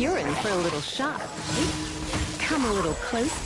You're in for a little shock. Come a little close.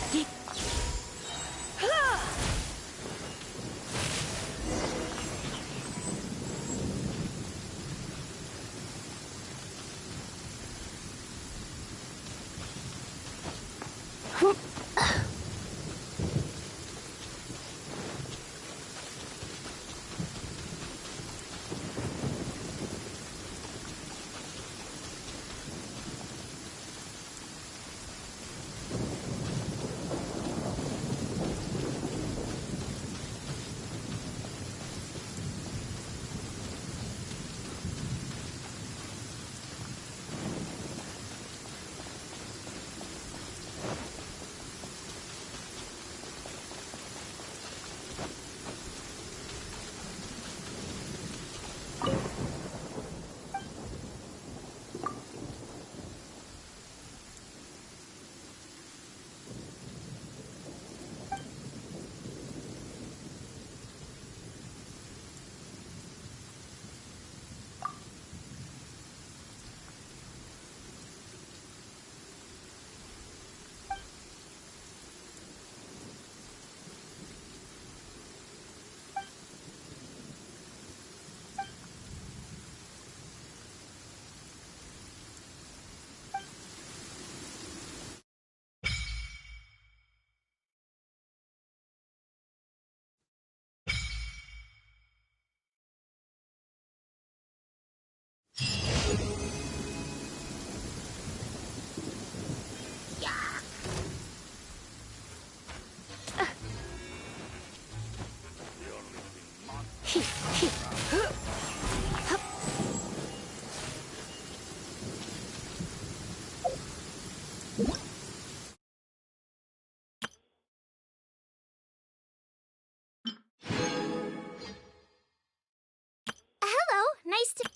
Nice to...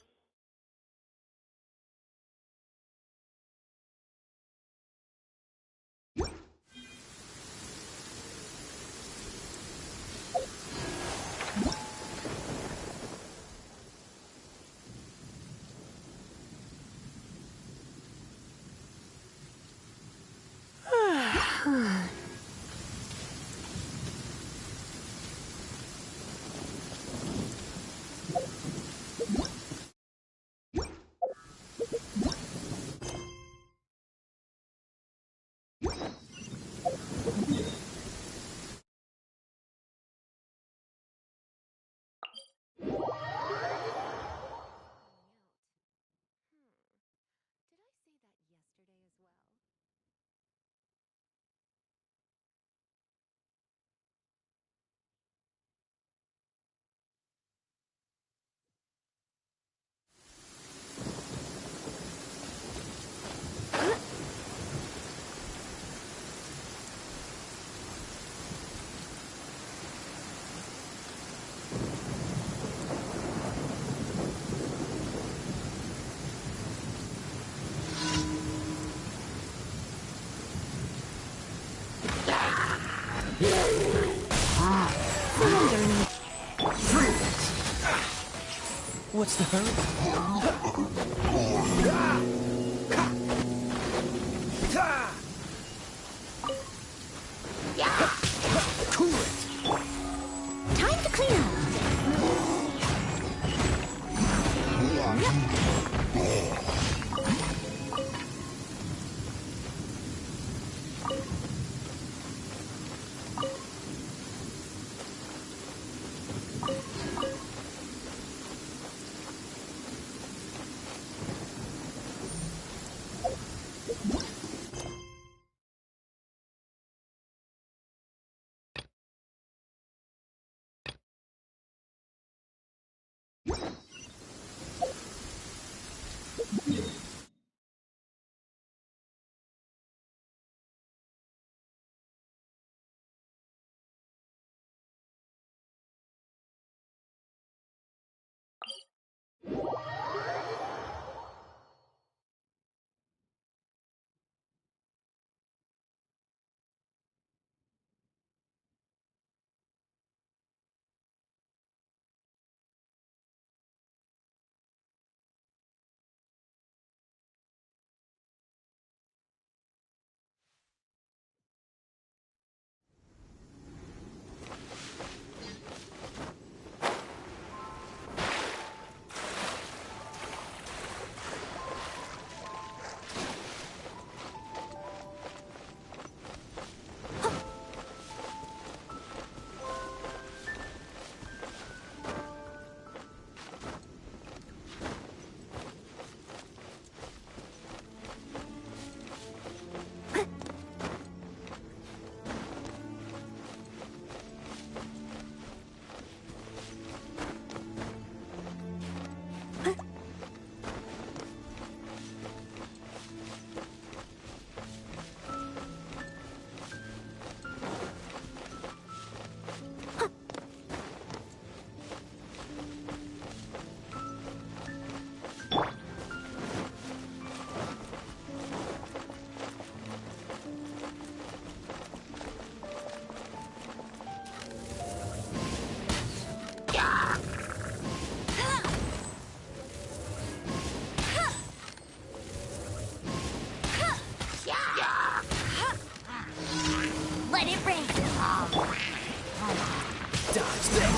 What's the hurry? Cool it! Time to clean up. Let it rain. Dodge this!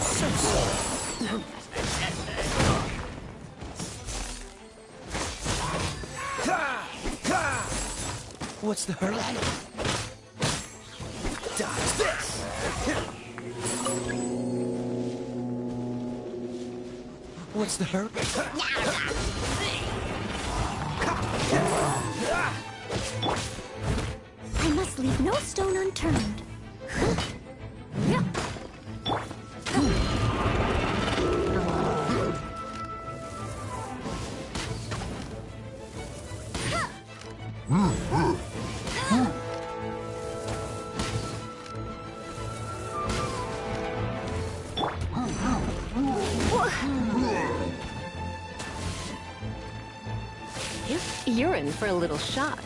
So slow. What's the hurry? Dodge this! What's the hurry? I must leave no stone unturned. You're in for a little shock.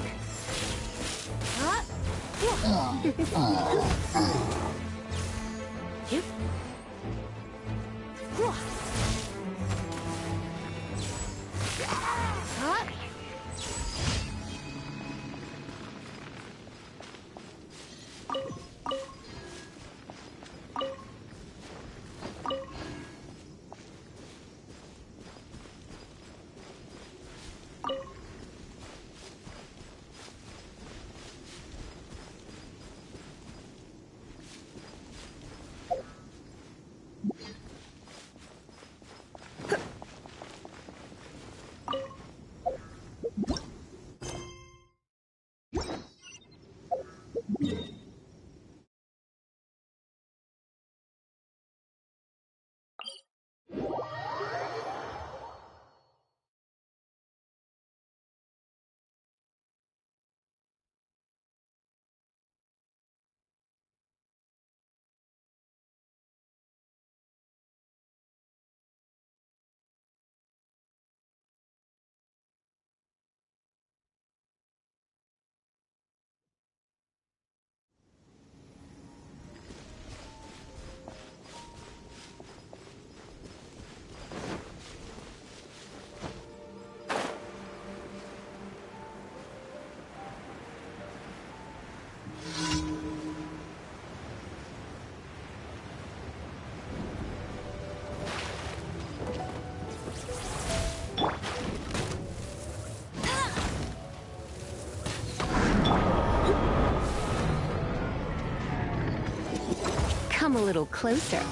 Come a little closer.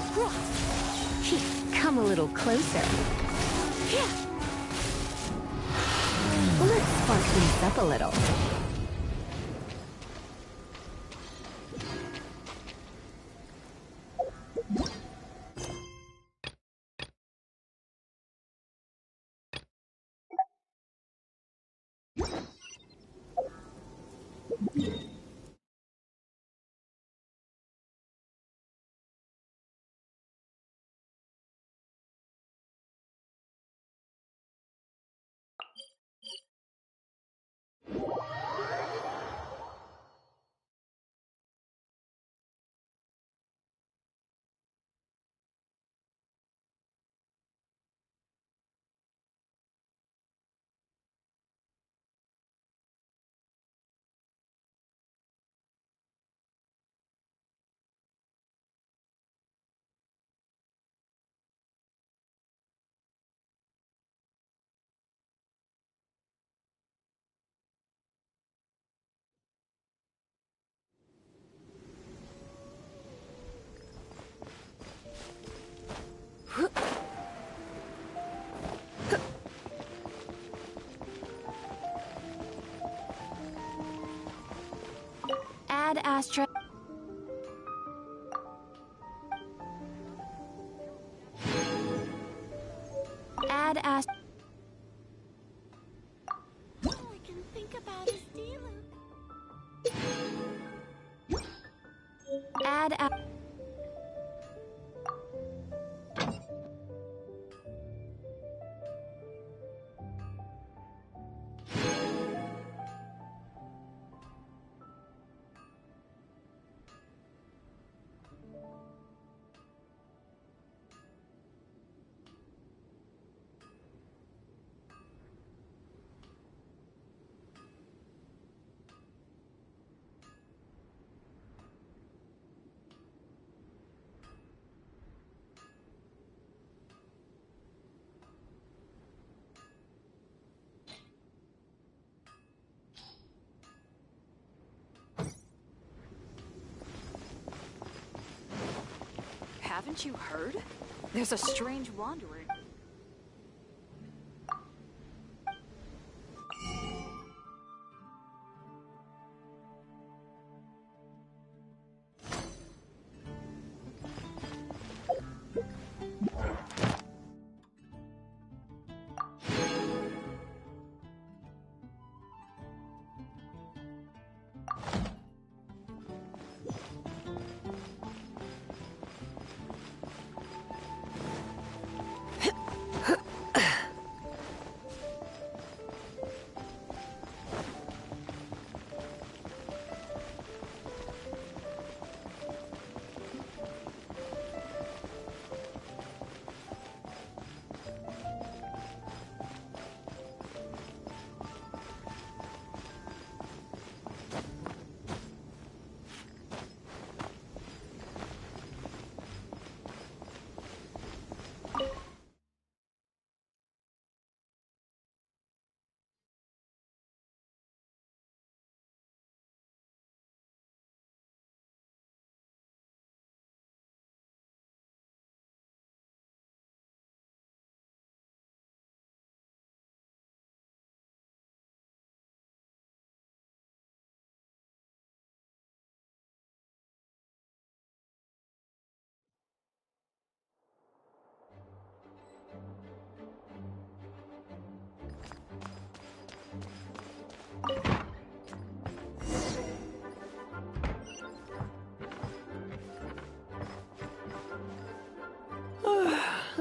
Come a little closer. Let's spark things up a little. Add Astra. Add Astra. All I can think about is Dylan. Add Astra. Haven't you heard? There's a strange wanderer.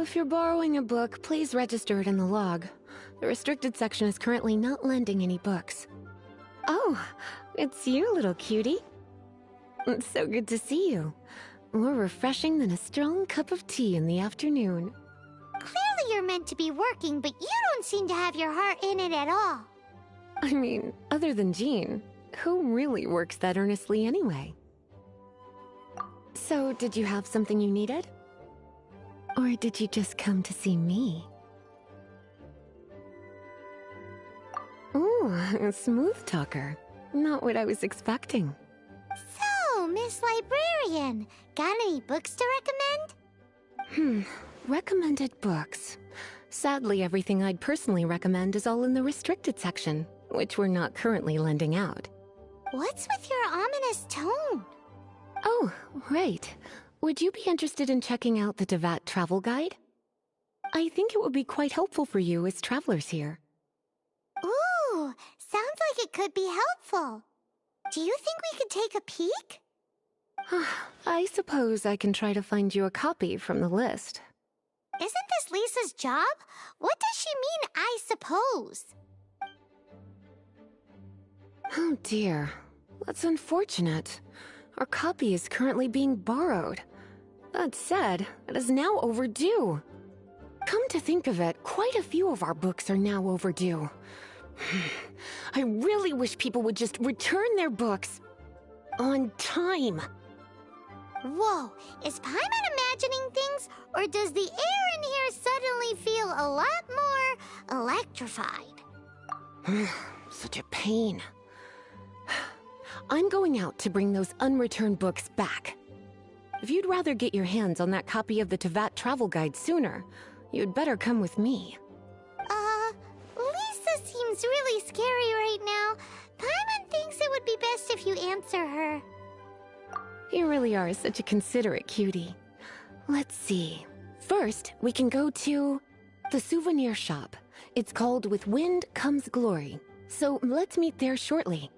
If you're borrowing a book, please register it in the log. The restricted section is currently not lending any books. Oh, it's you, little cutie. It's so good to see you. More refreshing than a strong cup of tea in the afternoon. Clearly you're meant to be working, but you don't seem to have your heart in it at all. I mean, other than Jean, who really works that earnestly anyway? So, did you have something you needed? Or did you just come to see me? Ooh, a smooth talker. Not what I was expecting. So, Miss Librarian, got any books to recommend? Recommended books. Sadly, everything I'd personally recommend is all in the restricted section, which we're not currently lending out. What's with your ominous tone? Oh, right. Would you be interested in checking out the Devat travel guide? I think it would be quite helpful for you as travelers here. Ooh, sounds like it could be helpful. Do you think we could take a peek? I suppose I can try to find you a copy from the list. Isn't this Lisa's job? What does she mean, I suppose? Oh dear, that's unfortunate. Our copy is currently being borrowed. That said, it is now overdue. Come to think of it, quite a few of our books are now overdue. I really wish people would just return their books on time. Whoa, is Paimon imagining things, or does the air in here suddenly feel a lot more electrified? Such a pain. I'm going out to bring those unreturned books back. If you'd rather get your hands on that copy of the Tevat travel guide sooner, you'd better come with me. Lisa seems really scary right now. Paimon thinks it would be best if you answer her. You really are such a considerate cutie. Let's see. First, we can go to the souvenir shop. It's called With Wind Comes Glory. So let's meet there shortly.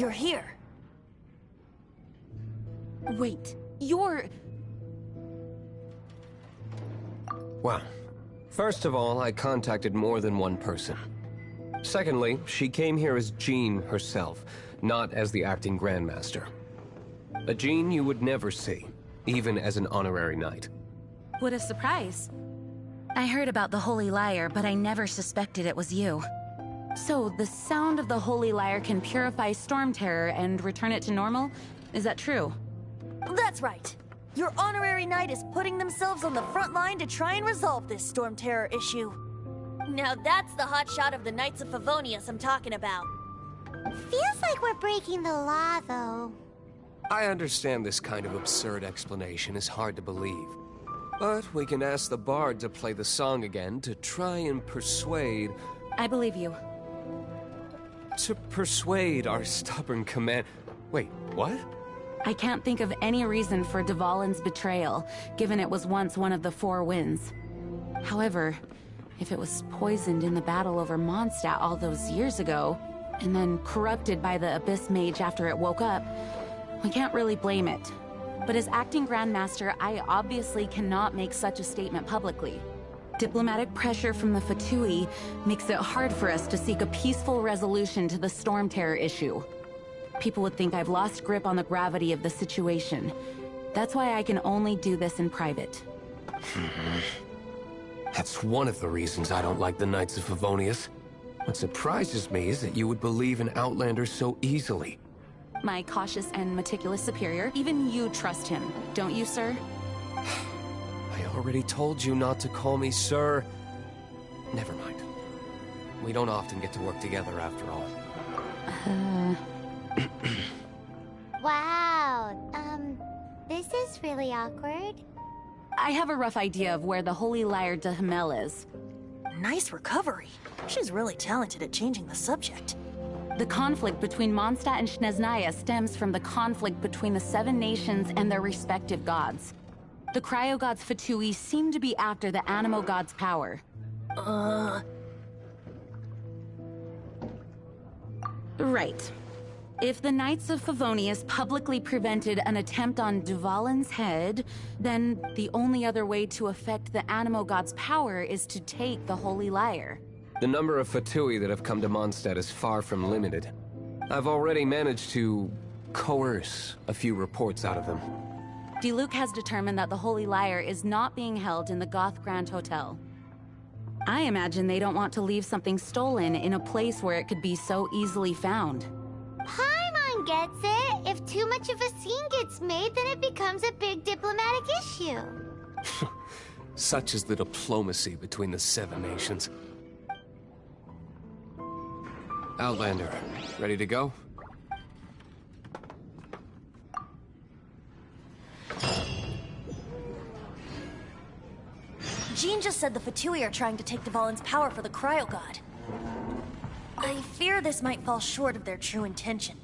You're here. Wait, you're... Well, first of all, I contacted more than one person. Secondly, she came here as Jean herself, not as the acting Grandmaster. A Jean you would never see, even as an honorary knight. What a surprise. I heard about the Holy Lyre, but I never suspected it was you. So, the sound of the Holy Lyre can purify Storm Terror and return it to normal? Is that true? That's right. Your honorary knight is putting themselves on the front line to try and resolve this Storm Terror issue. Now that's the hot shot of the Knights of Favonius I'm talking about. Feels like we're breaking the law, though. I understand this kind of absurd explanation is hard to believe. But we can ask the bard to play the song again to try and persuade... I believe you. To persuade our stubborn command... Wait, what? I can't think of any reason for Dvalin's betrayal, given it was once one of the Four Winds. However, if it was poisoned in the battle over Mondstadt all those years ago, and then corrupted by the Abyss Mage after it woke up, we can't really blame it. But as acting Grandmaster, I obviously cannot make such a statement publicly. Diplomatic pressure from the Fatui makes it hard for us to seek a peaceful resolution to the Storm Terror issue. People would think I've lost grip on the gravity of the situation. That's why I can only do this in private. That's one of the reasons I don't like the Knights of Favonius. What surprises me is that you would believe in Outlanders so easily. My cautious and meticulous superior, even you trust him, don't you, sir? I already told you not to call me sir. Never mind. We don't often get to work together after all. Wow, this is really awkward. I have a rough idea of where the Holy Lyre de Himmel is. Nice recovery. She's really talented at changing the subject. The conflict between Mondstadt and Snezhnaya stems from the conflict between the Seven Nations and their respective gods. The cryo-gods Fatui seem to be after the Animo god's power. Right. If the Knights of Favonius publicly prevented an attempt on Dvalin's head, then the only other way to affect the Animo god's power is to take the Holy Lyre. The number of Fatui that have come to Mondstadt is far from limited. I've already managed to coerce a few reports out of them. Diluc has determined that the Holy Lyre is not being held in the Goth Grand Hotel. I imagine they don't want to leave something stolen in a place where it could be so easily found. Paimon gets it. If too much of a scene gets made, then it becomes a big diplomatic issue. Such is the diplomacy between the Seven Nations. Outlander, ready to go? Jean just said the Fatui are trying to take Dvalin's power for the Cryo God. I fear this might fall short of their true intention.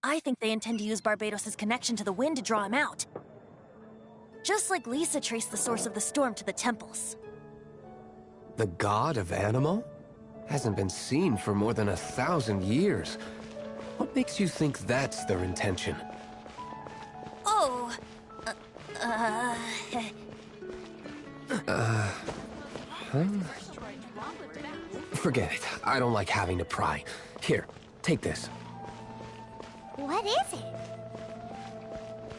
I think they intend to use Barbados' connection to the wind to draw him out. Just like Lisa traced the source of the storm to the temples. The god of Animo? Hasn't been seen for more than 1,000 years. What makes you think that's their intention? Oh... Forget it. I don't like having to pry. Here, take this. What is it?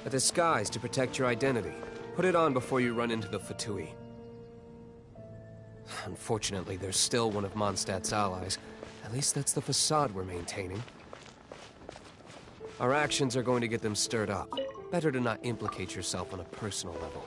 A disguise to protect your identity. Put it on before you run into the Fatui. Unfortunately, they're still one of Mondstadt's allies. At least that's the facade we're maintaining. Our actions are going to get them stirred up. Better to not implicate yourself on a personal level.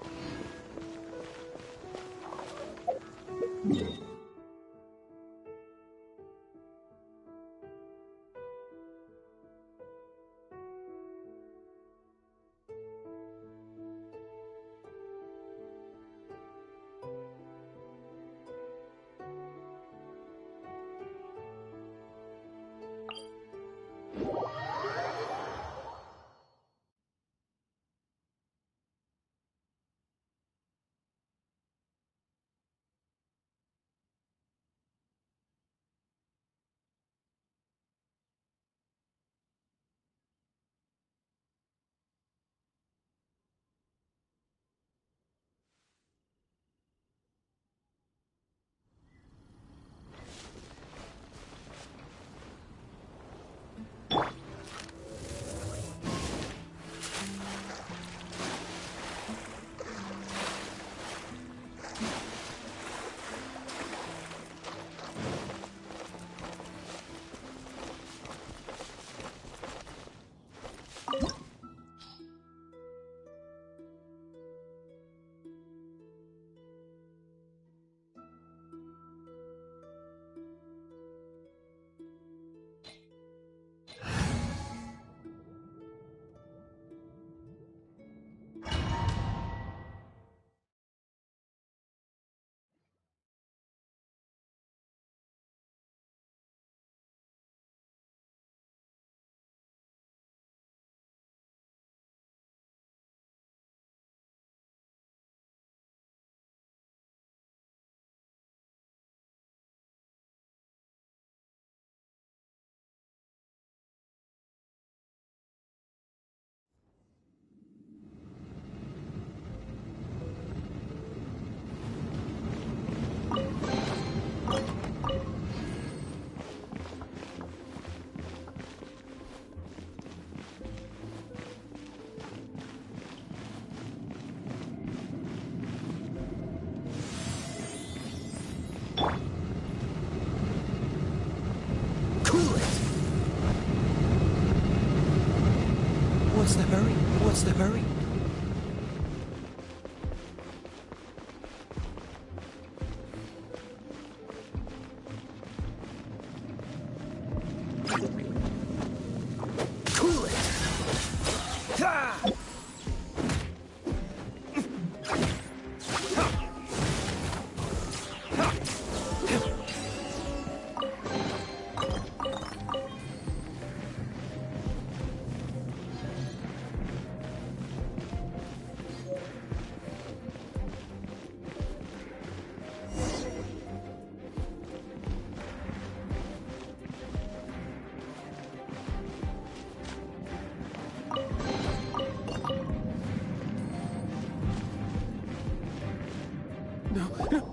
What's the hurry? What's the hurry? Cool it! Ha!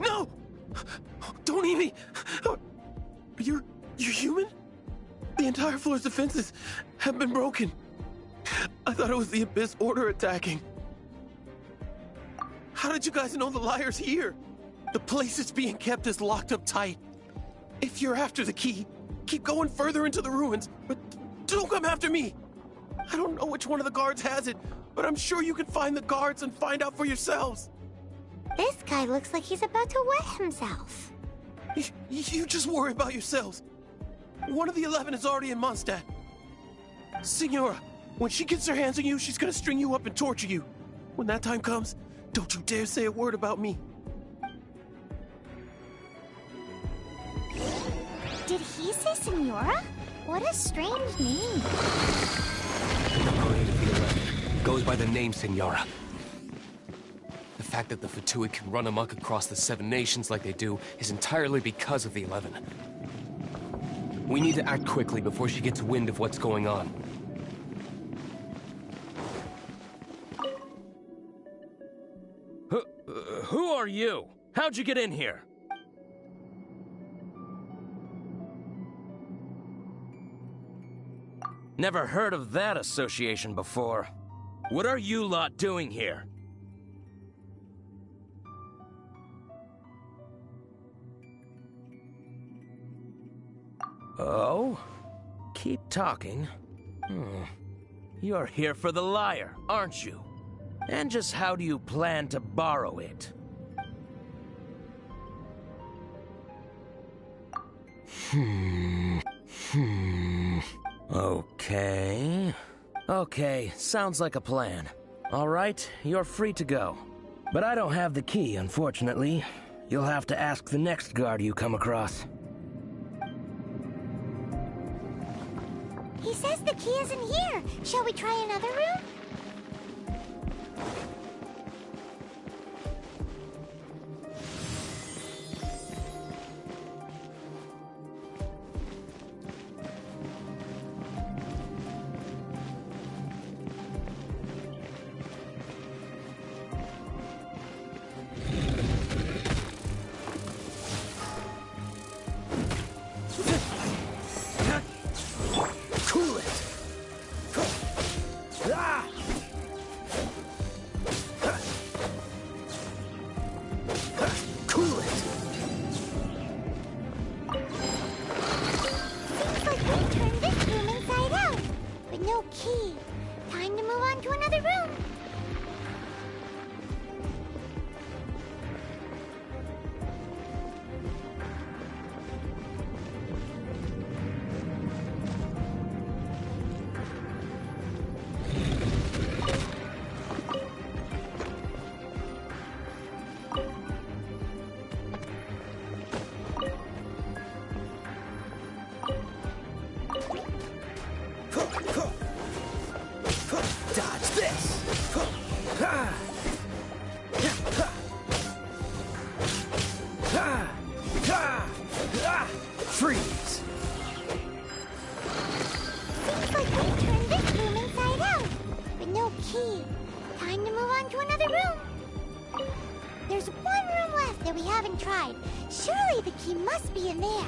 No! Don't eat me! You're human? The entire floor's defenses have been broken. I thought it was the Abyss Order attacking. How did you guys know the liar's here? The place it's being kept is locked up tight. If you're after the key, keep going further into the ruins, but don't come after me. I don't know which one of the guards has it, but I'm sure you can find the guards and find out for yourselves. This guy looks like he's about to wet himself. You just worry about yourselves. One of the 11 is already in Mondstadt. Signora, when she gets her hands on you, she's gonna string you up and torture you. When that time comes, don't you dare say a word about me. Did he say Senora? What a strange name. Goes by the name Senora. The fact that the Fatui can run amok across the 7 nations like they do is entirely because of the 11. We need to act quickly before she gets wind of what's going on. Who are you? How'd you get in here? Never heard of that association before. What are you lot doing here? Oh? Keep talking. You're here for the lyre, aren't you? And just how do you plan to borrow it? Okay. Okay, sounds like a plan. All right, you're free to go. But I don't have the key, unfortunately. You'll have to ask the next guard you come across. He says the key isn't here. Shall we try another room? Freeze! Seems like we turned this room inside out, but no key. Time to move on to another room. There's one room left that we haven't tried. Surely the key must be in there.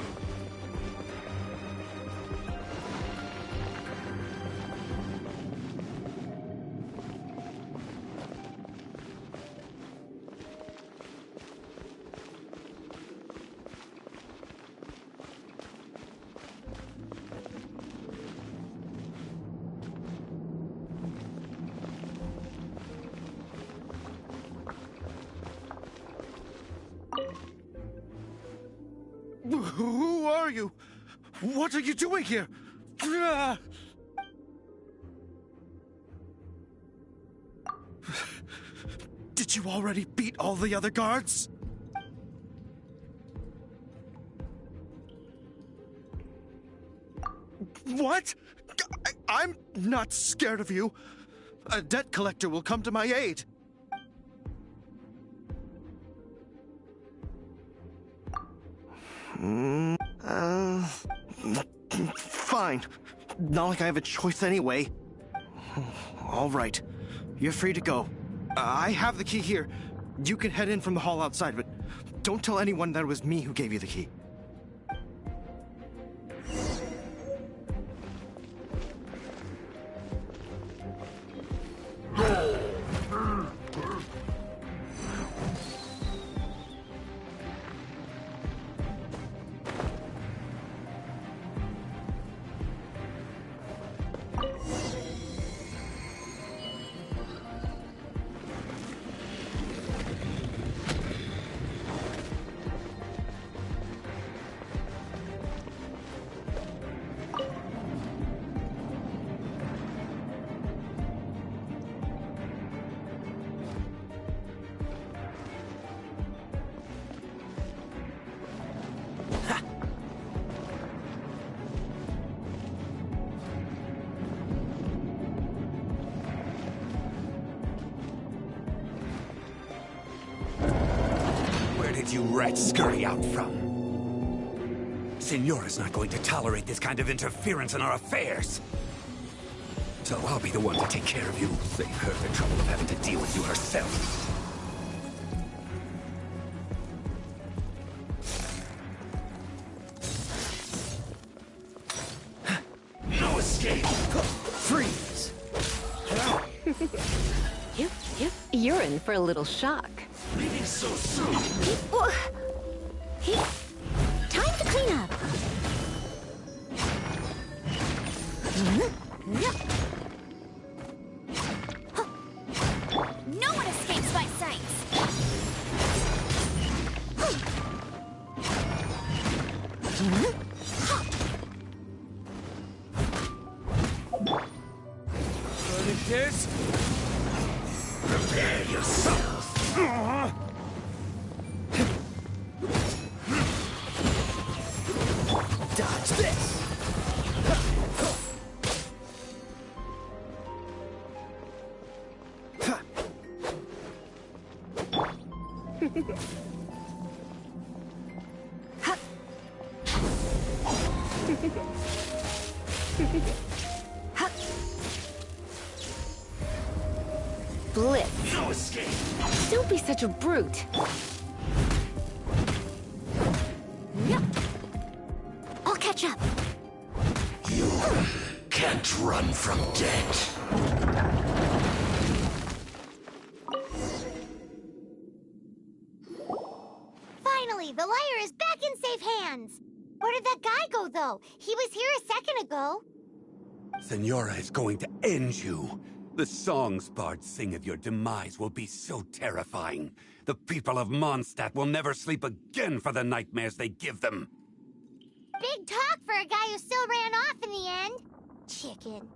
Who are you? What are you doing here? Did you already beat all the other guards? What? I'm not scared of you. A debt collector will come to my aid. Fine. Not like I have a choice anyway. All right. You're free to go. I have the key here. You can head in from the hall outside, but don't tell anyone that it was me who gave you the key. You rats scurry out from. Signora's not going to tolerate this kind of interference in our affairs. So I'll be the one to take care of you. Save her the trouble of having to deal with you herself. No escape! Freeze! You're in for a little shock. Leaving so soon! Time to clean up. No one escapes my sight! This? Prepare yourself. Dodge this. Blitz. No escape. Don't be such a brute. I'll catch up. You can't run from death. Finally, the liar is back in safe hands. Where did that guy go, though? He was here a second ago. Senora is going to end you. The songs bards sing of your demise will be so terrifying. The people of Mondstadt will never sleep again for the nightmares they give them. Big talk for a guy who still ran off in the end. Chicken.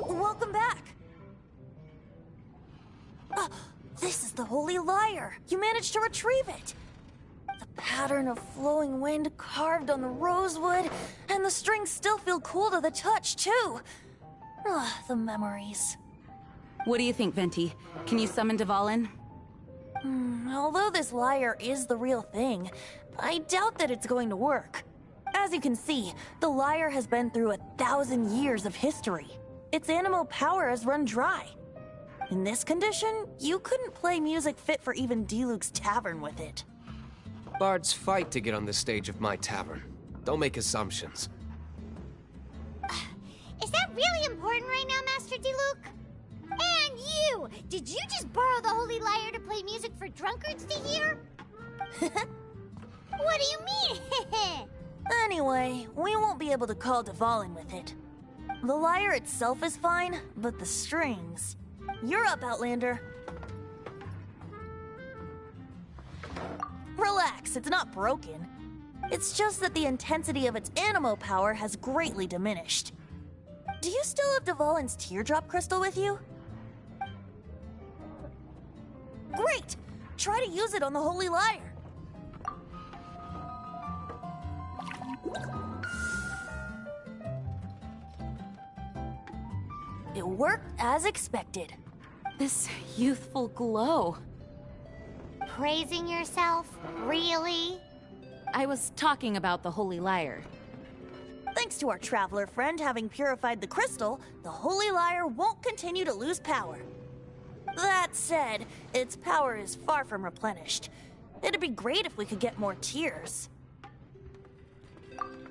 Welcome back. This is the Holy Lyre! You managed to retrieve it! The pattern of flowing wind carved on the rosewood, and the strings still feel cool to the touch, too! Ugh, the memories. What do you think, Venti? Can you summon Dvalin? Although this lyre is the real thing, I doubt that it's going to work. As you can see, the lyre has been through 1,000 years of history. Its animal power has run dry. In this condition, you couldn't play music fit for even D-Luke's tavern with it. Bards fight to get on the stage of my tavern. Don't make assumptions. Is that really important right now, Master D-Luke? And you! Did you just borrow the Holy Lyre to play music for drunkards to hear? What do you mean? Anyway, we won't be able to call Dvalin with it. The lyre itself is fine, but the strings... You're up, Outlander. Relax, it's not broken. It's just that the intensity of its animo power has greatly diminished. Do you still have Dvalin's teardrop crystal with you? Great! Try to use it on the Holy Lyre. It worked as expected. This youthful glow. Praising yourself? Really? I was talking about the Holy Lyre. Thanks to our traveler friend having purified the crystal, the Holy Lyre won't continue to lose power. That said, its power is far from replenished. It'd be great if we could get more tears.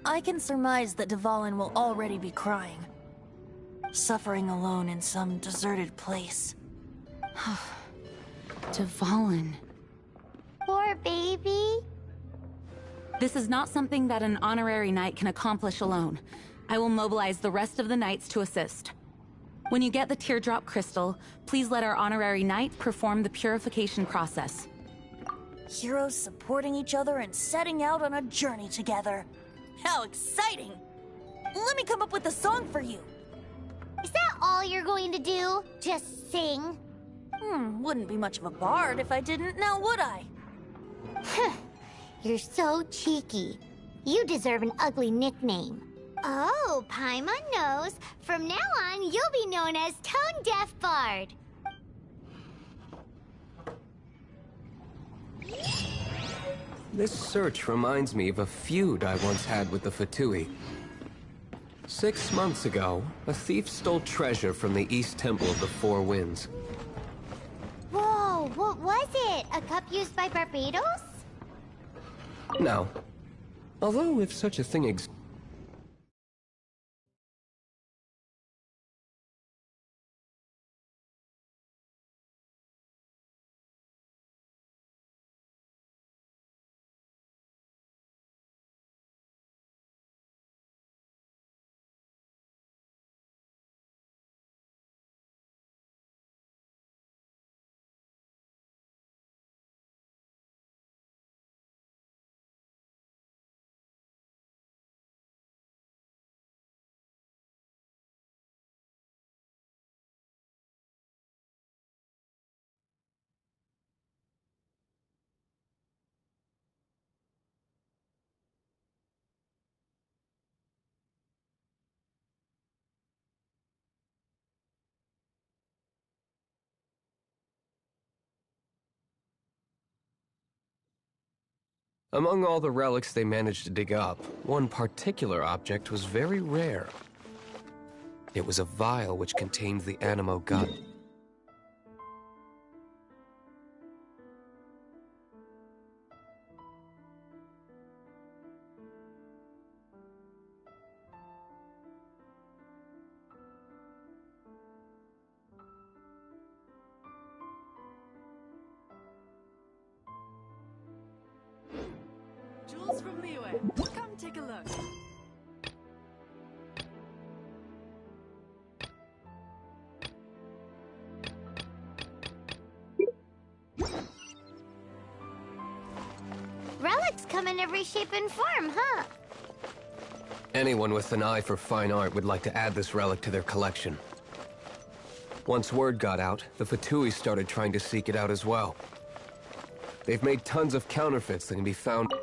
I can surmise that Dvalin will already be crying. Suffering alone in some deserted place. Dvalin. Poor baby. This is not something that an honorary knight can accomplish alone. I will mobilize the rest of the knights to assist. When you get the teardrop crystal, please let our honorary knight perform the purification process. Heroes supporting each other and setting out on a journey together. How exciting! Let me come up with a song for you. Is that all you're going to do? Just sing? Wouldn't be much of a bard if I didn't, now would I? You're so cheeky. You deserve an ugly nickname. Oh, Paimon knows. From now on, you'll be known as Tone Deaf Bard. This search reminds me of a feud I once had with the Fatui. 6 months ago, a thief stole treasure from the East Temple of the Four Winds. Whoa, what was it? A cup used by Barbados? No. Although, if such a thing exists... Among all the relics they managed to dig up, one particular object was very rare. It was a vial which contained the animo god. Jules from Liyue. Come take a look. Relics come in every shape and form, huh? Anyone with an eye for fine art would like to add this relic to their collection. Once word got out, the Fatui started trying to seek it out as well. They've made tons of counterfeits that can be found.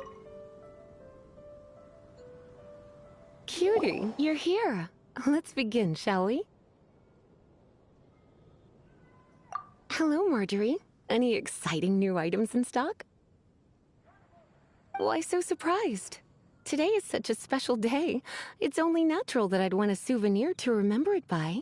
Cutie, you're here. Let's begin, shall we? Hello, Marjorie. Any exciting new items in stock? Why so surprised? Today is such a special day. It's only natural that I'd want a souvenir to remember it by.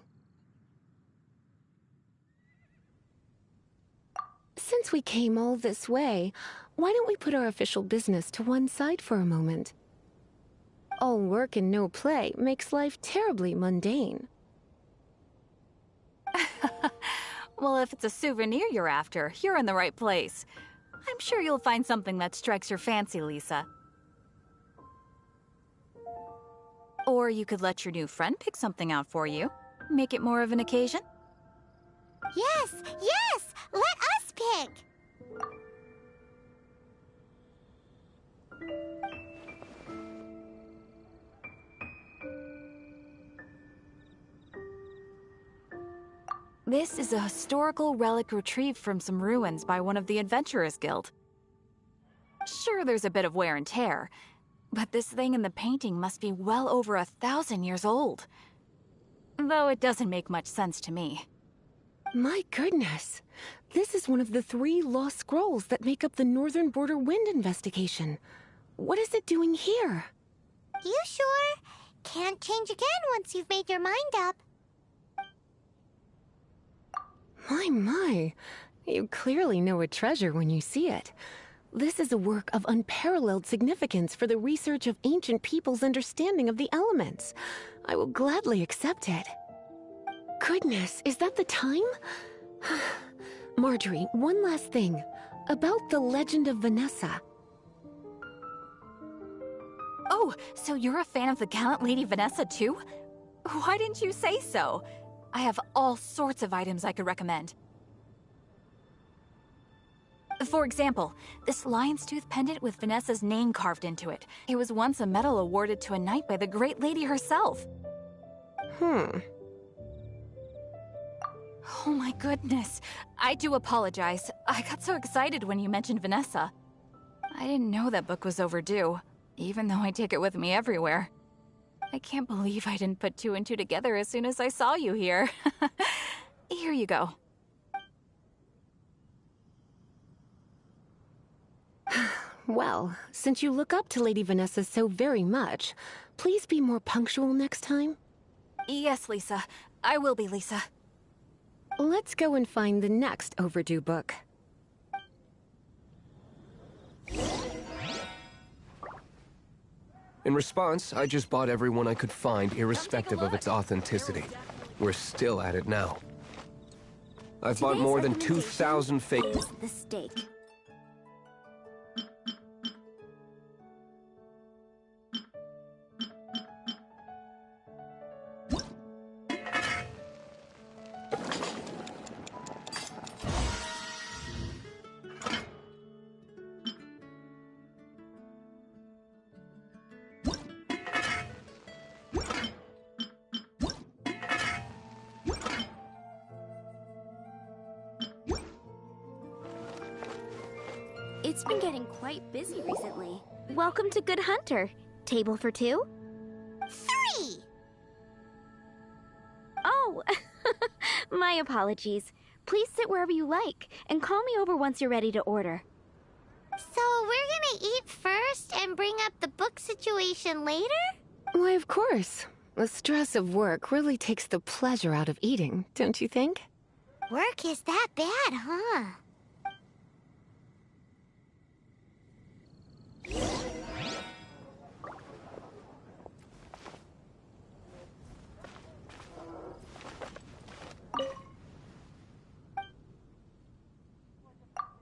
Since we came all this way, why don't we put our official business to one side for a moment? All work and no play makes life terribly mundane. Well, if it's a souvenir you're after, you're in the right place. I'm sure you'll find something that strikes your fancy, Lisa. Or you could let your new friend pick something out for you. Make it more of an occasion. Yes, yes! Let us pick! This is a historical relic retrieved from some ruins by one of the Adventurers Guild. Sure, there's a bit of wear and tear, but this thing in the painting must be well over 1,000 years old. Though it doesn't make much sense to me. My goodness! This is one of the 3 lost scrolls that make up the Northern Border Wind investigation. What is it doing here? You sure? Can't change again once you've made your mind up. My. You clearly know a treasure when you see it. This is a work of unparalleled significance for the research of ancient people's understanding of the elements. I will gladly accept it. Goodness, is that the time? Marjorie, one last thing. About the legend of Vanessa. Oh, so you're a fan of the gallant Lady Vanessa too? Why didn't you say so? I have all sorts of items I could recommend. For example, this lion's tooth pendant with Vanessa's name carved into it. It was once a medal awarded to a knight by the great lady herself. Oh my goodness. I do apologize. I got so excited when you mentioned Vanessa. I didn't know that book was overdue, even though I take it with me everywhere. I can't believe I didn't put 2 and 2 together as soon as I saw you here. Here you go. Well, since you look up to Lady Vanessa so very much, please be more punctual next time. Yes, Lisa. I will be, Lisa. Let's go and find the next overdue book. In response, I just bought everyone I could find, irrespective of its authenticity. We're still at it now. I've bought more than 2,000 fake... Is the steak. It's been getting quite busy recently. Welcome to Good Hunter. Table for 2? 3! Oh, my apologies. Please sit wherever you like, and call me over once you're ready to order. So we're gonna eat first and bring up the book situation later? Why, of course. The stress of work really takes the pleasure out of eating, don't you think? Work is that bad, huh?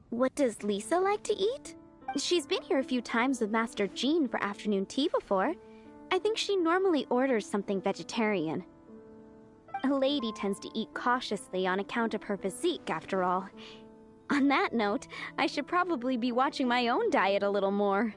What does Lisa like to eat? She's been here a few times with Master Jean for afternoon tea before. I think she normally orders something vegetarian. A lady tends to eat cautiously on account of her physique, after all. On that note, I should probably be watching my own diet a little more.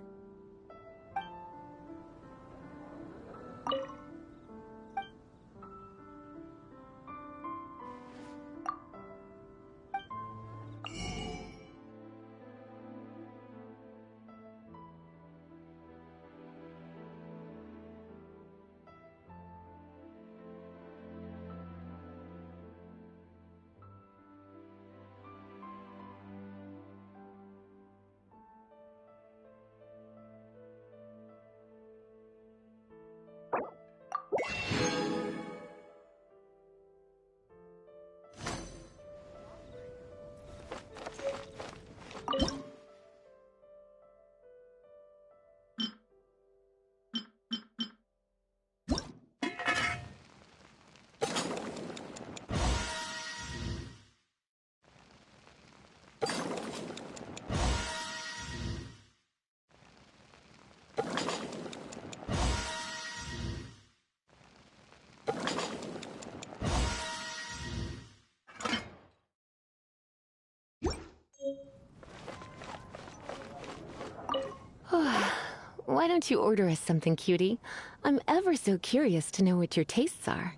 why don't you order us something, cutie? I'm ever so curious to know what your tastes are.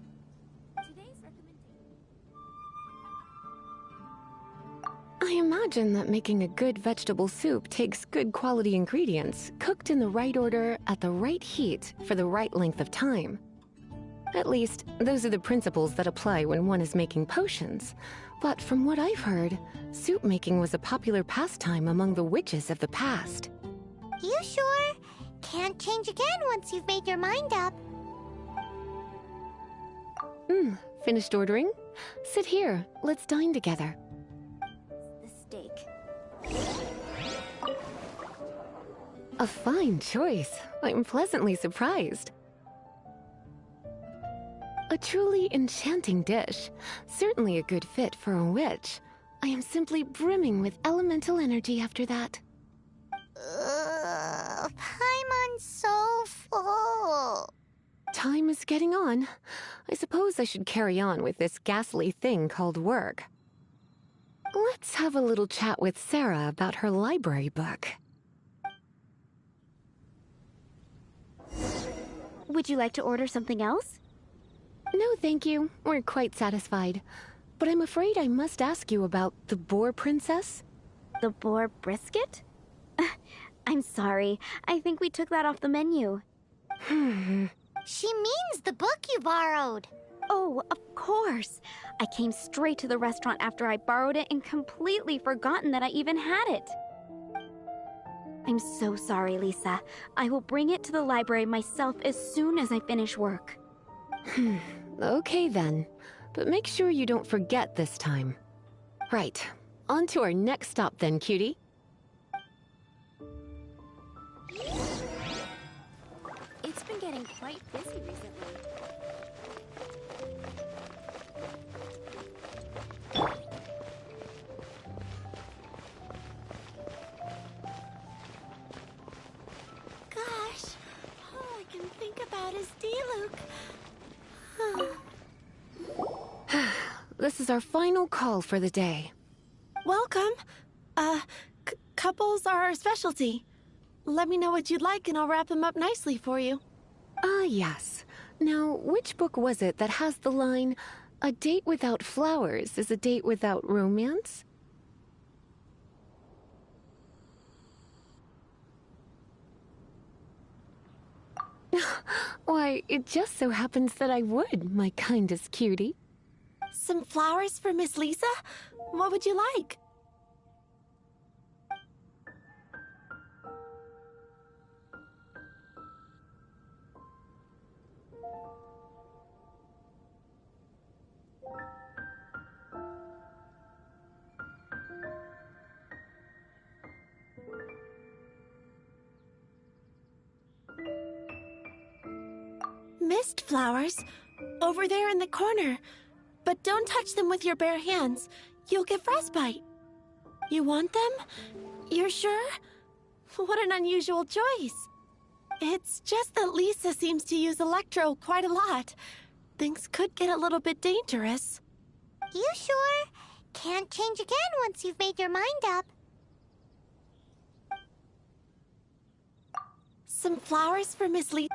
I imagine that making a good vegetable soup takes good quality ingredients, cooked in the right order, at the right heat, for the right length of time. At least, those are the principles that apply when one is making potions. But from what I've heard, soup making was a popular pastime among the witches of the past. You sure? Can't change again once you've made your mind up. Finished ordering? Sit here, let's dine together. The steak. A fine choice. I'm pleasantly surprised. A truly enchanting dish. Certainly a good fit for a witch. I am simply brimming with elemental energy after that. Paimon's so full. Time is getting on. I suppose I should carry on with this ghastly thing called work. Let's have a little chat with Sarah about her library book. Would you like to order something else? No, thank you. We're quite satisfied. But I'm afraid I must ask you about the Boar Princess. The boar brisket? I'm sorry. I think we took that off the menu. She means the book you borrowed. Oh, of course. I came straight to the restaurant after I borrowed it and completely forgotten that I even had it. I'm so sorry, Lisa. I will bring it to the library myself as soon as I finish work. Okay then. But make sure you don't forget this time. Right. On to our next stop then, cutie. It's been getting quite busy recently. Gosh, all I can think about is D-Luke. This is our final call for the day. Welcome. Couples are our specialty. Let me know what you'd like and I'll wrap them up nicely for you. Ah, yes. Now, which book was it that has the line, "A date without flowers is a date without romance"? Why, it just so happens that I would, my kindest cutie. Some flowers for Miss Lisa? What would you like? Mist flowers? Over there in the corner. But don't touch them with your bare hands. You'll get frostbite. You want them? You're sure? What an unusual choice. It's just that Lisa seems to use Electro quite a lot. Things could get a little bit dangerous. You sure? Can't change again once you've made your mind up. Some flowers for Miss Lisa.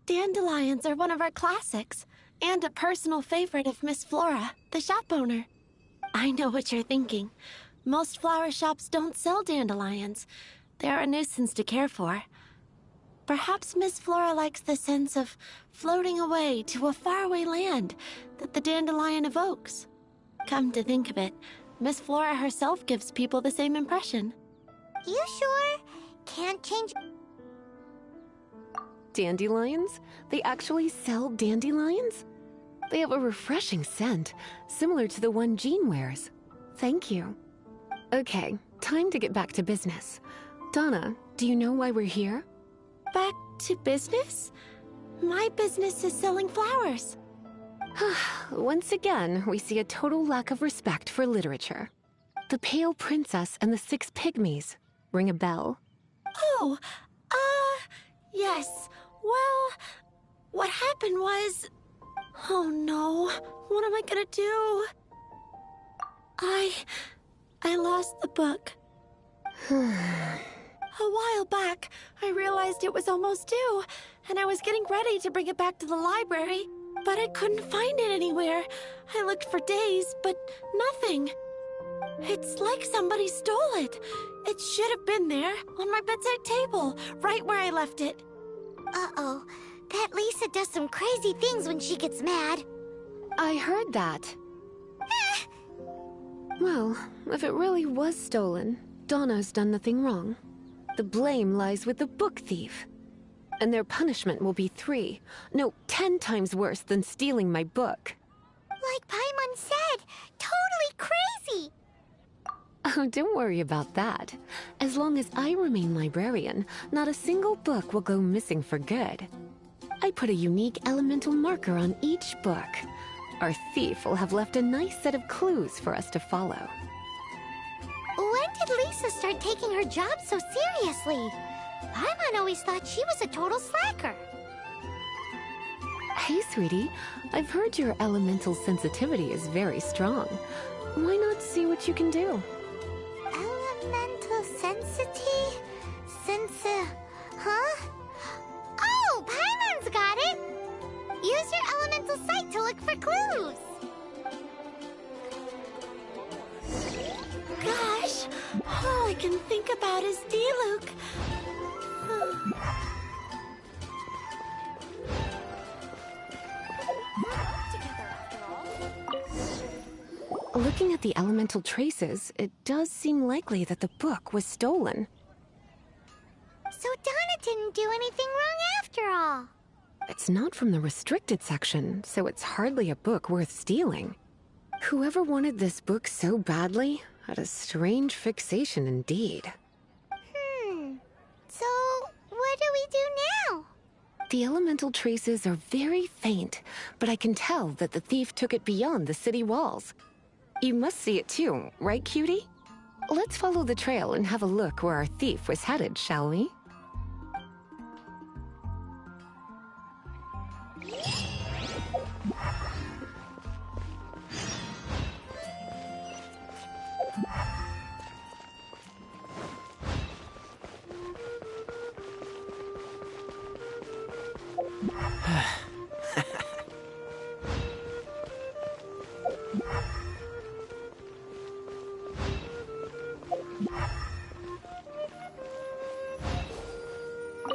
Dandelions are one of our classics, and a personal favorite of Miss Flora, the shop owner. I know what you're thinking. Most flower shops don't sell dandelions. They're a nuisance to care for. Perhaps Miss Flora likes the sense of floating away to a faraway land that the dandelion evokes. Come to think of it, Miss Flora herself gives people the same impression. You sure? Can't change... Dandelions? They actually sell dandelions? They have a refreshing scent, similar to the one Jean wears. Thank you. Okay, time to get back to business. Donna, do you know why we're here? Back to business? My business is selling flowers. Once again, we see a total lack of respect for literature. The Pale Princess and the Six Pygmies. Ring a bell? Oh, yes. Well, what happened was... Oh no, what am I gonna do? I lost the book. A while back, I realized it was almost due, and I was getting ready to bring it back to the library, but I couldn't find it anywhere. I looked for days, but nothing. It's like somebody stole it. It should have been there, on my bedside table, right where I left it. Uh-oh. That Lisa does some crazy things when she gets mad. I heard that. Well, if it really was stolen, Donna's done nothing wrong. The blame lies with the book thief. And their punishment will be 10 times worse than stealing my book. Like Paimon said, totally crazy. Oh, don't worry about that. As long as I remain librarian, not a single book will go missing for good. I put a unique elemental marker on each book. Our thief will have left a nice set of clues for us to follow. When did Lisa start taking her job so seriously? Paimon always thought she was a total slacker. Hey, sweetie. I've heard your elemental sensitivity is very strong. Why not see what you can do? Elemental sensity? Huh? Oh, Paimon's got it! Use your elemental sight to look for clues. Gosh, all I can think about is Diluc. Looking at the elemental traces, it does seem likely that the book was stolen. So Donna didn't do anything wrong after all. It's not from the restricted section, so it's hardly a book worth stealing. Whoever wanted this book so badly had a strange fixation indeed. So what do we do now? The elemental traces are very faint, but I can tell that the thief took it beyond the city walls. You must see it too, right, cutie? Let's follow the trail and have a look where our thief was headed, shall we?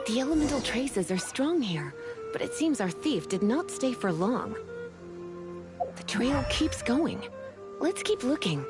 The elemental traces are strong here, but it seems our thief did not stay for long. The trail keeps going. Let's keep looking.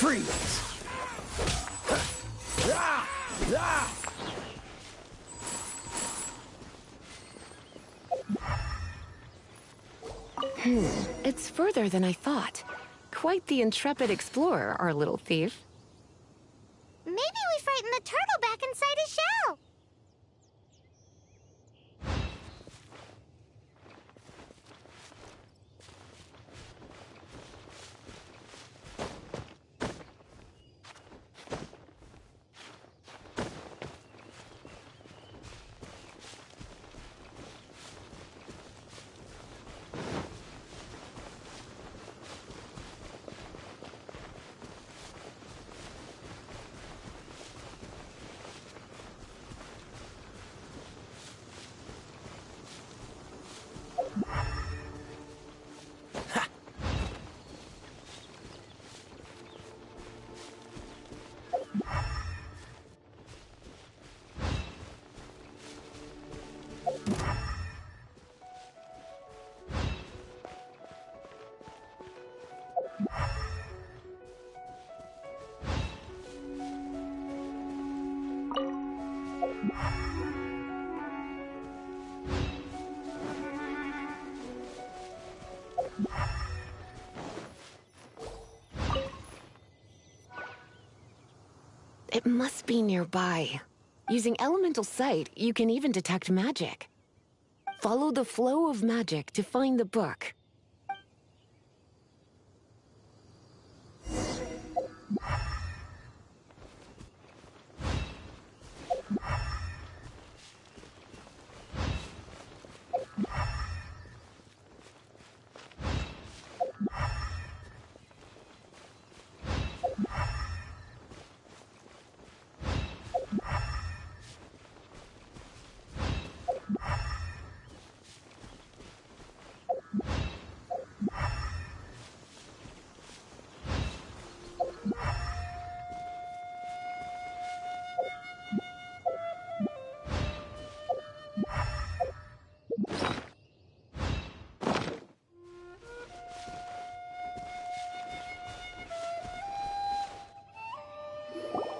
Freeze! It's further than I thought. Quite the intrepid explorer, our little thief. Maybe we frightened the turtle back inside his shell. It must be nearby. Using elemental sight, you can even detect magic. Follow the flow of magic to find the book.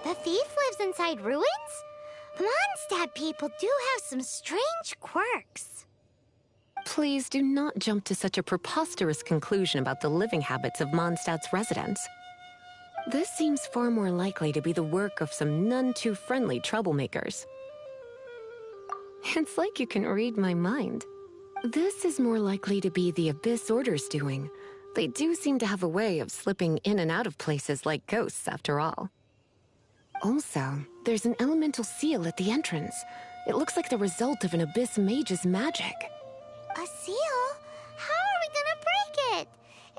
The thief lives inside ruins? Mondstadt people do have some strange quirks. Please do not jump to such a preposterous conclusion about the living habits of Mondstadt's residents. This seems far more likely to be the work of some none-too-friendly troublemakers. It's like you can read my mind. This is more likely to be the Abyss Order's doing. They do seem to have a way of slipping in and out of places like ghosts, after all. Also, there's an elemental seal at the entrance. It looks like the result of an Abyss mage's magic. A seal? How are we gonna break it?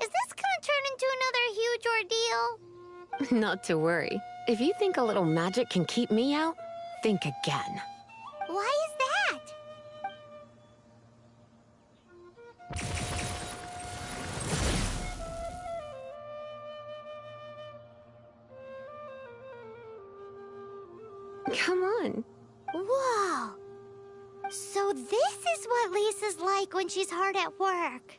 Is this gonna turn into another huge ordeal? Not to worry. If you think a little magic can keep me out, think again. Why is that? Come on. Whoa! So this is what Lisa's like when she's hard at work.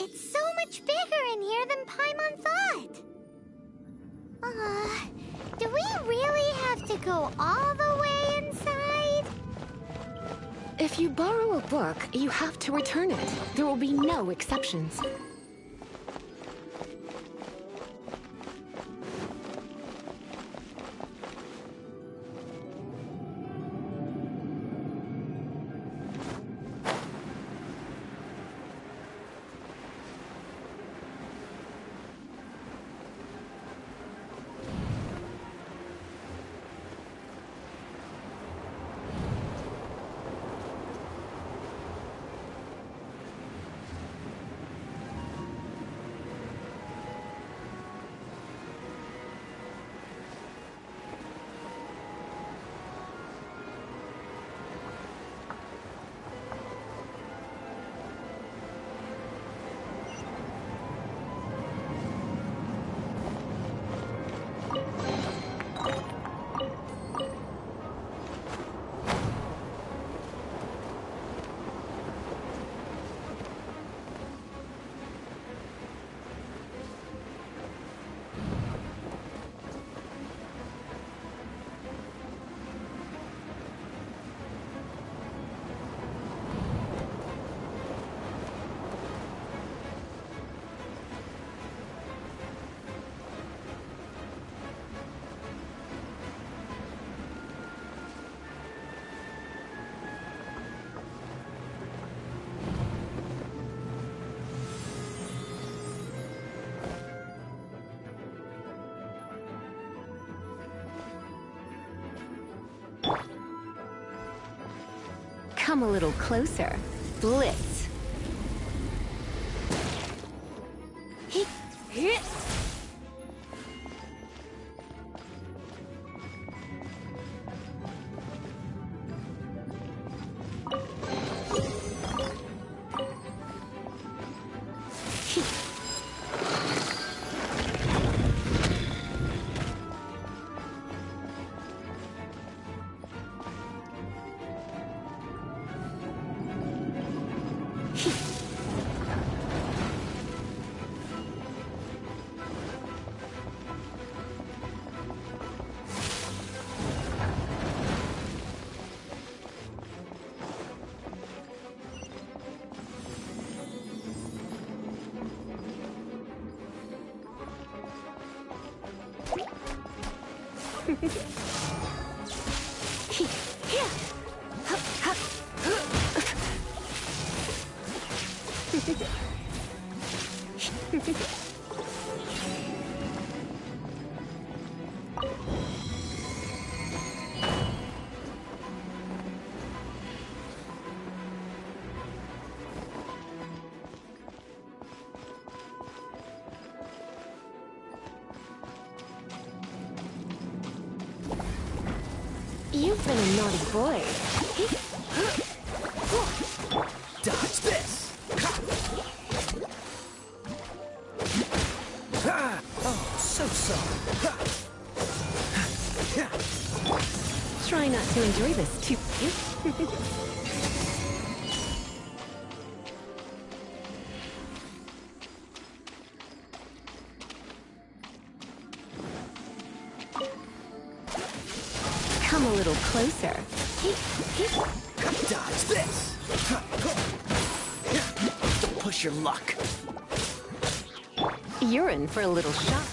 It's so much bigger in here than Paimon thought. Do we really have to go all the way inside? If you borrow a book, you have to return it. There will be no exceptions. Come a little closer. Blitz. You've been a naughty boy. Dodge this! Oh, so sorry. Try not to enjoy this too. Come a little closer. Dodge this! Don't push your luck. You're in for a little shock.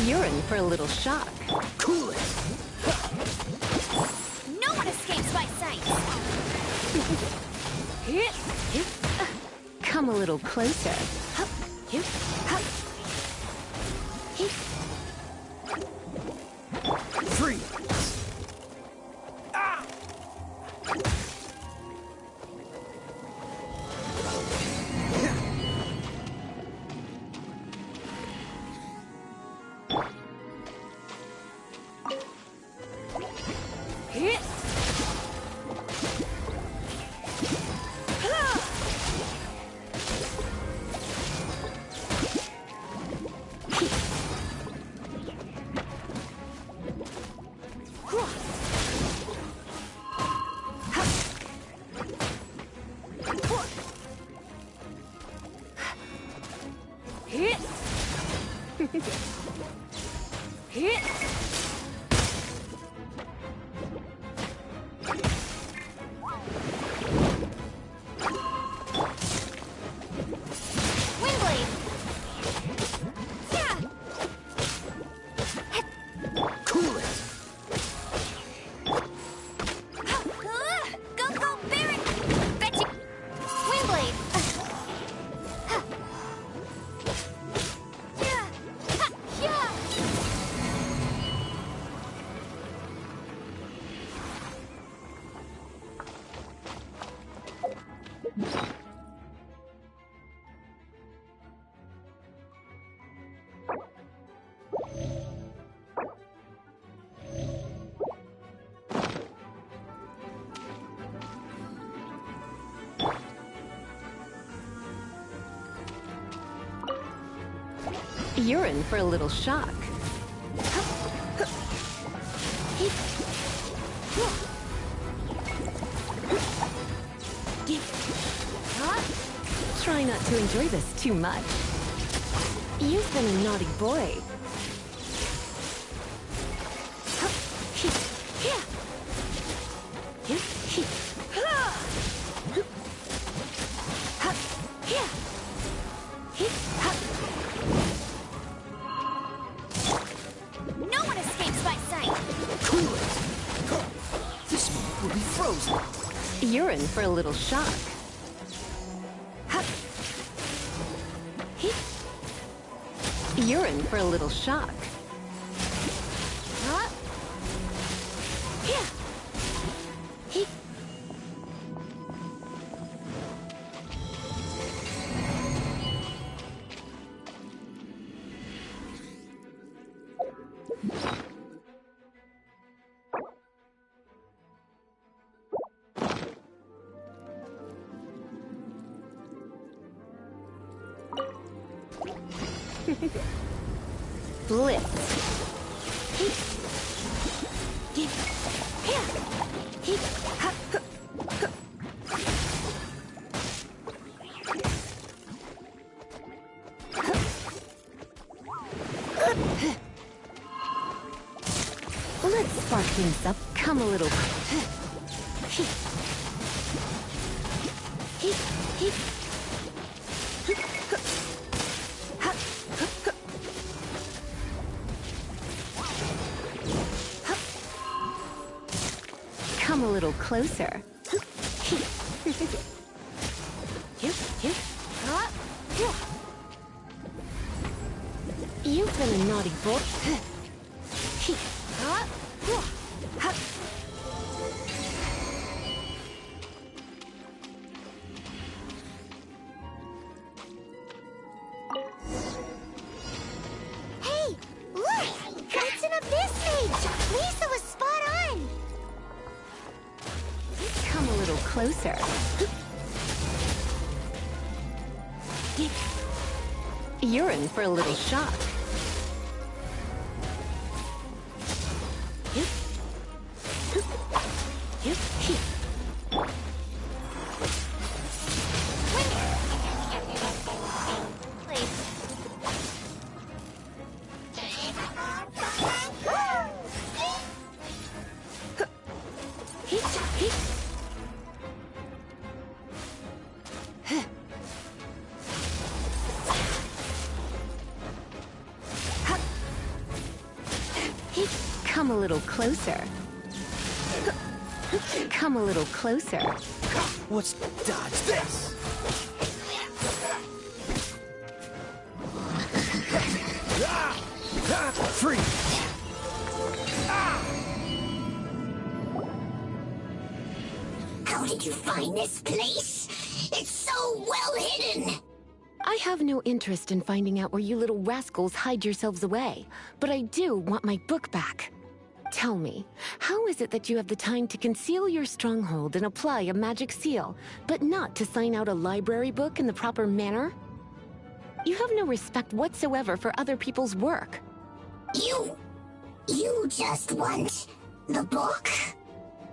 You're in for a little shock. Cool it! No one escapes my sight! Come a little closer. Freeze! Ah! You're in for a little shock. Try not to enjoy this too much. You've been a naughty boy. No one escapes my sight! Cool it! This move will be frozen. You're in for a little shock. You're in for a little shock. Blitz. Let's spark things up. Come a little. a little closer. You've been a naughty boy. Hey, look! It's an abyss mage! Lisa was spot on! Come a little closer. You're in for a little shock. Come a little closer. Come a little closer. What's dodge this? Free! How did you find this place? It's so well hidden! I have no interest in finding out where you little rascals hide yourselves away, but I do want my book back. Tell me, how is it that you have the time to conceal your stronghold and apply a magic seal, but not to sign out a library book in the proper manner? You have no respect whatsoever for other people's work. You just want the book?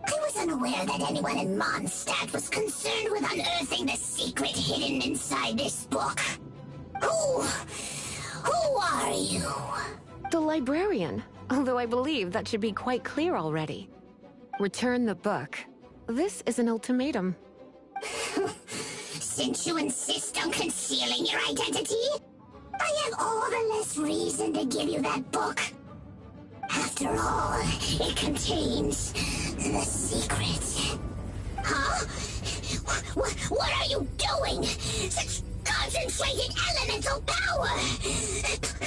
I was unaware that anyone in Mondstadt was concerned with unearthing the secret hidden inside this book. Who are you? The librarian, although I believe that should be quite clear already. Return the book. This is an ultimatum. Since you insist on concealing your identity, I have all the less reason to give you that book. After all, it contains the secret. Huh? What are you doing? Such concentrated elemental power!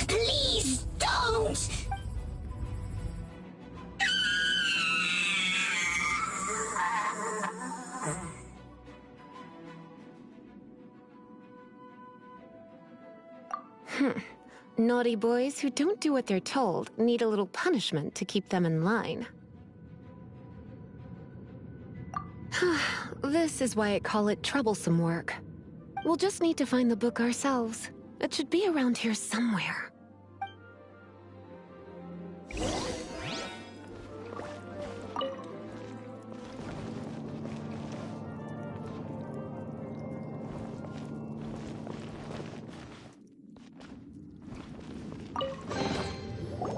Please don't! Naughty boys who don't do what they're told need a little punishment to keep them in line. This is why I call it troublesome work. We'll just need to find the book ourselves. It should be around here somewhere.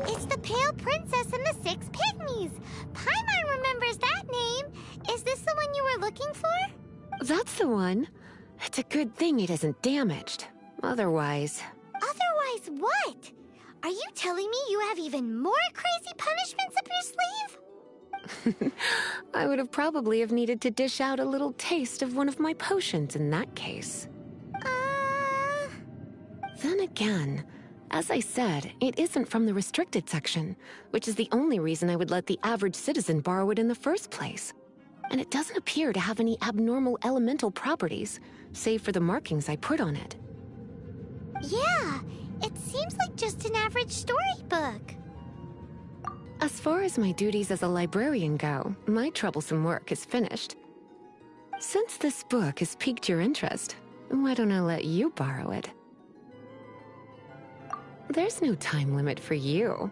It's the Pale Princess and the Six Pygmies! Paimon remembers that name! Is this the one you were looking for? That's the one. It's a good thing it isn't damaged. Otherwise... Otherwise what? Are you telling me you have even more crazy punishments up your sleeve? I would have probably have needed to dish out a little taste of one of my potions in that case. Then again, as I said, it isn't from the restricted section, which is the only reason I would let the average citizen borrow it in the first place. And it doesn't appear to have any abnormal elemental properties, save for the markings I put on it. Yeah, it seems like just an average storybook. As far as my duties as a librarian go, my troublesome work is finished. Since this book has piqued your interest, why don't I let you borrow it? There's no time limit for you.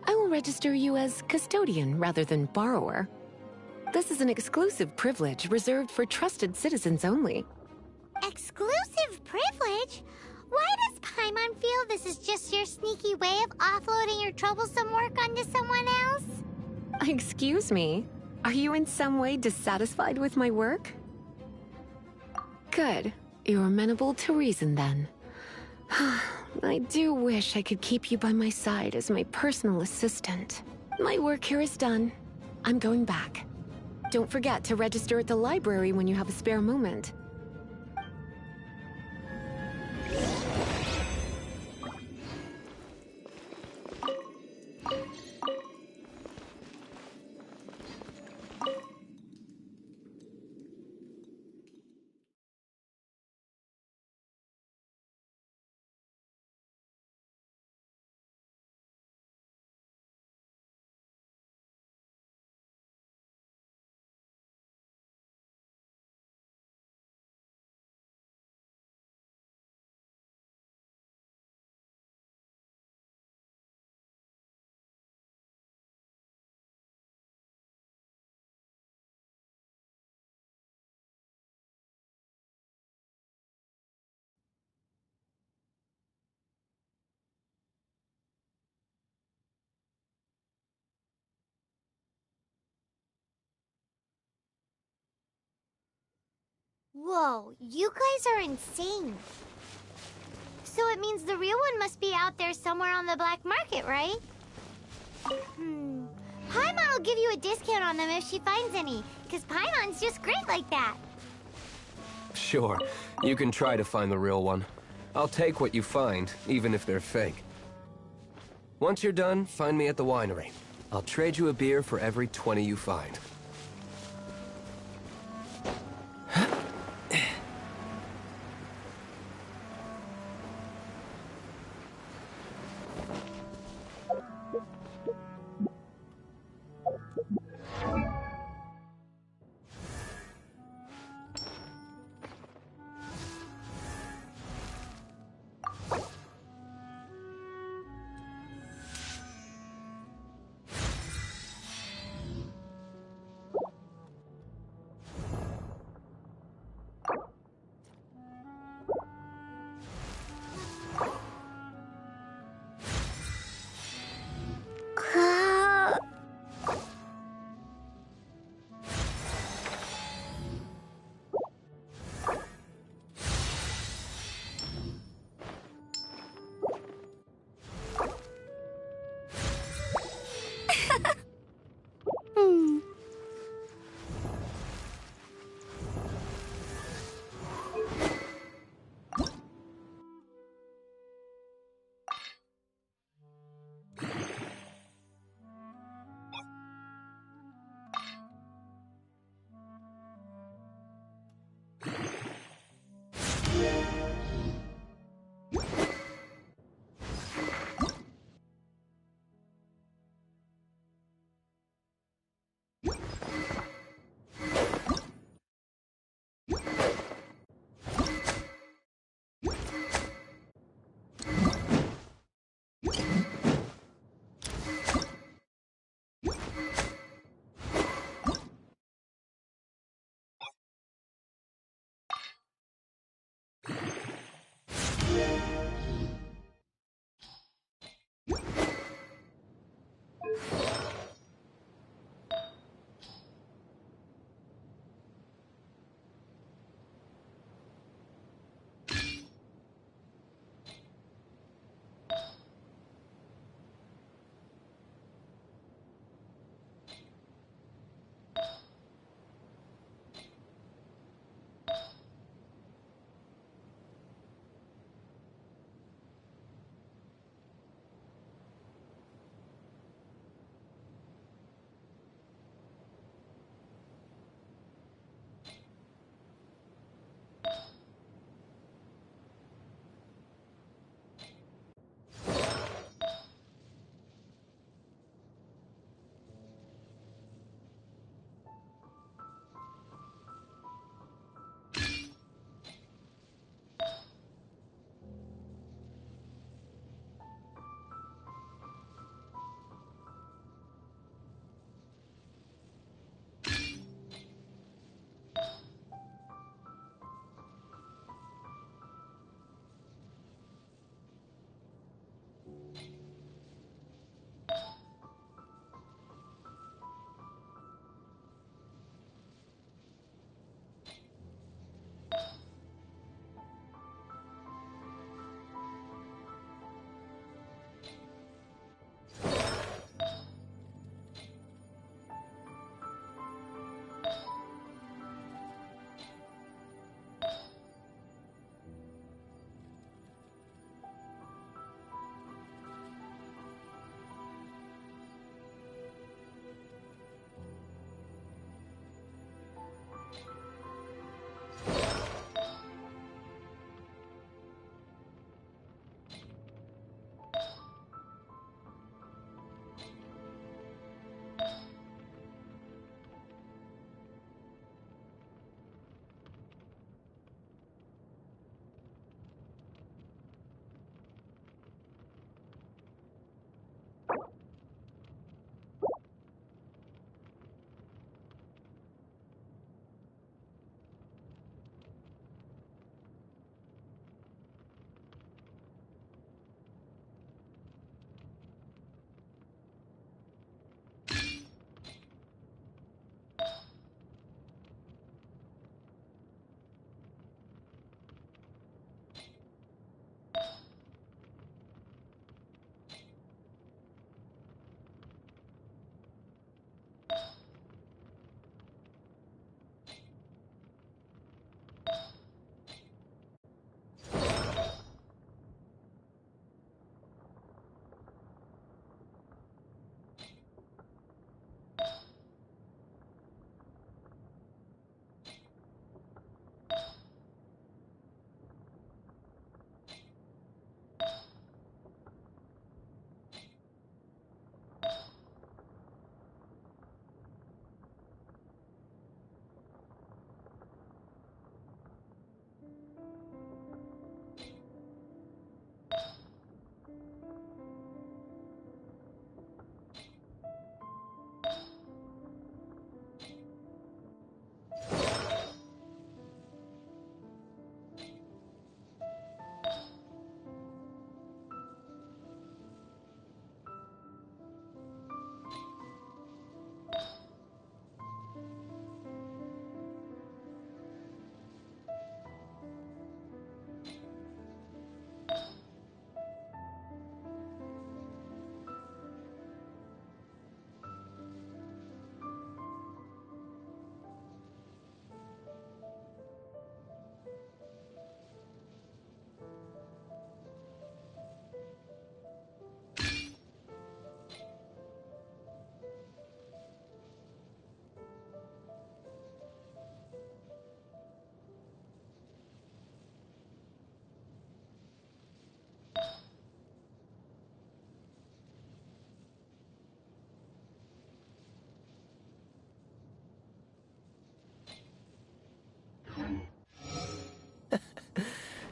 I will register you as custodian rather than borrower. This is an exclusive privilege reserved for trusted citizens only. Exclusive privilege? Why does Paimon feel this is just your sneaky way of offloading your troublesome work onto someone else? Excuse me, are you in some way dissatisfied with my work? Good. You're amenable to reason then. I do wish I could keep you by my side as my personal assistant. My work here is done. I'm going back. Don't forget to register at the library when you have a spare moment. Whoa, you guys are insane. So it means the real one must be out there somewhere on the black market, right? Paimon will give you a discount on them if she finds any, because Paimon's just great like that. Sure, you can try to find the real one. I'll take what you find, even if they're fake. Once you're done, find me at the winery. I'll trade you a beer for every 20 you find.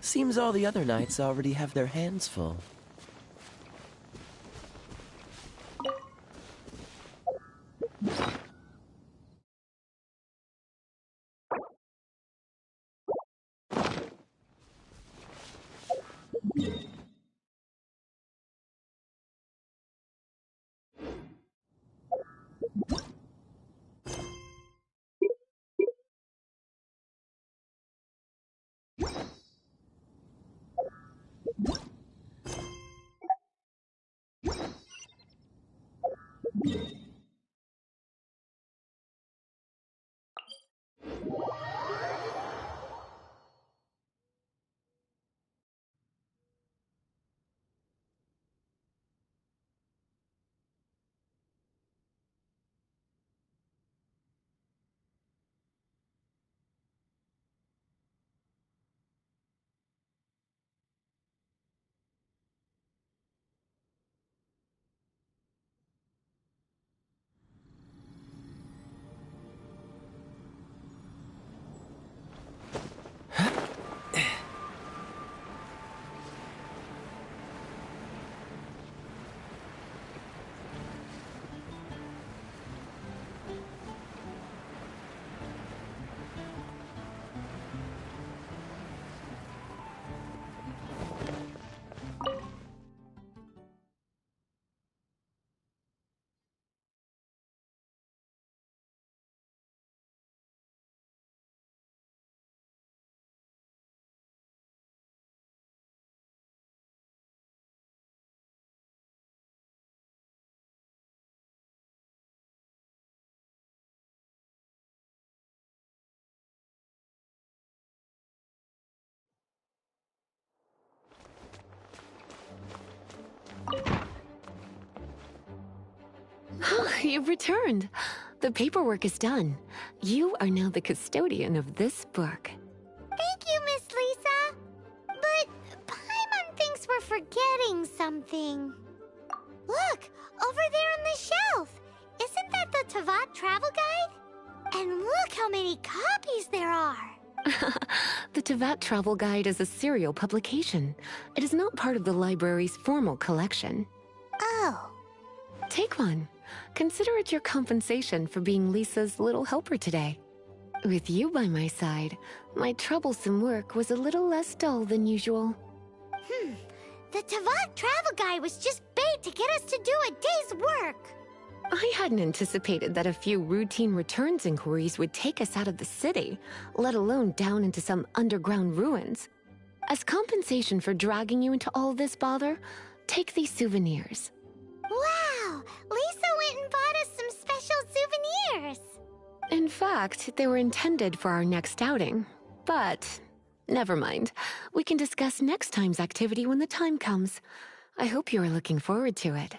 Seems all the other knights already have their hands full. You've returned. The paperwork is done. You are now the custodian of this book. Thank you, Miss Lisa. But Paimon thinks we're forgetting something. Look, over there on the shelf. Isn't that the Tavat travel guide? And look how many copies there are. The Tavat Travel Guide is a serial publication. It is not part of the library's formal collection. Oh. Take one. Consider it your compensation for being Lisa's little helper today. With you by my side, my troublesome work was a little less dull than usual. The Tavat travel guide was just bait to get us to do a day's work. I hadn't anticipated that a few routine returns inquiries would take us out of the city, let alone down into some underground ruins. As compensation for dragging you into all this bother, take these souvenirs. Wow! Lisa went and bought us some special souvenirs. In fact, they were intended for our next outing. But never mind. We can discuss next time's activity when the time comes. I hope you are looking forward to it.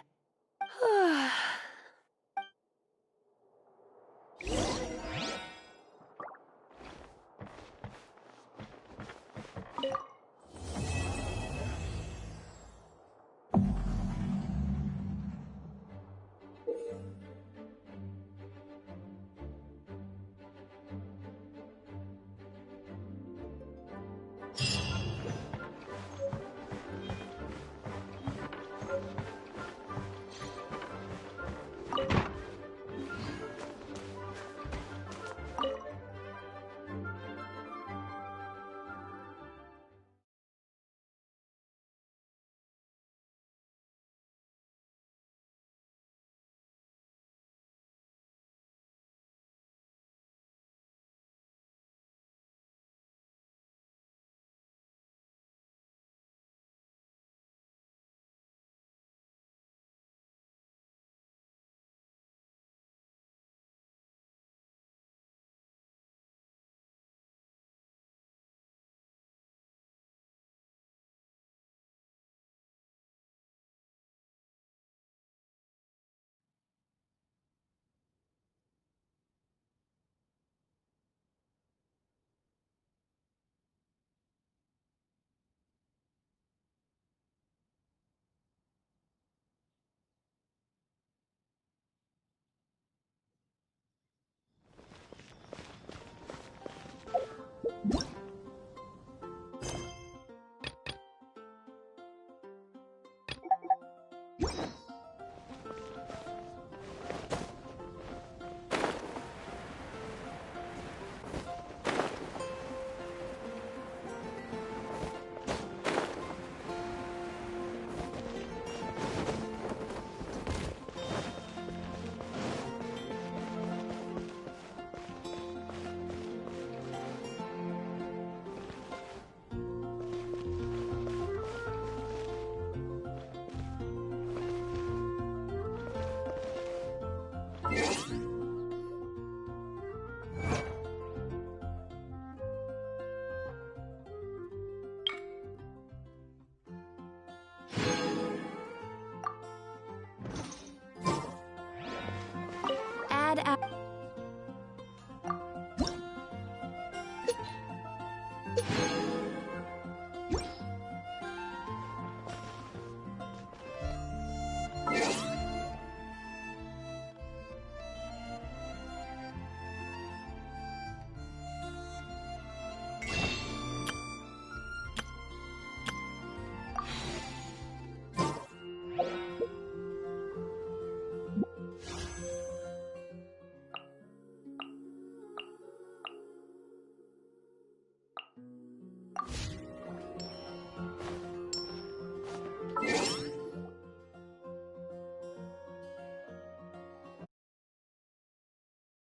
you.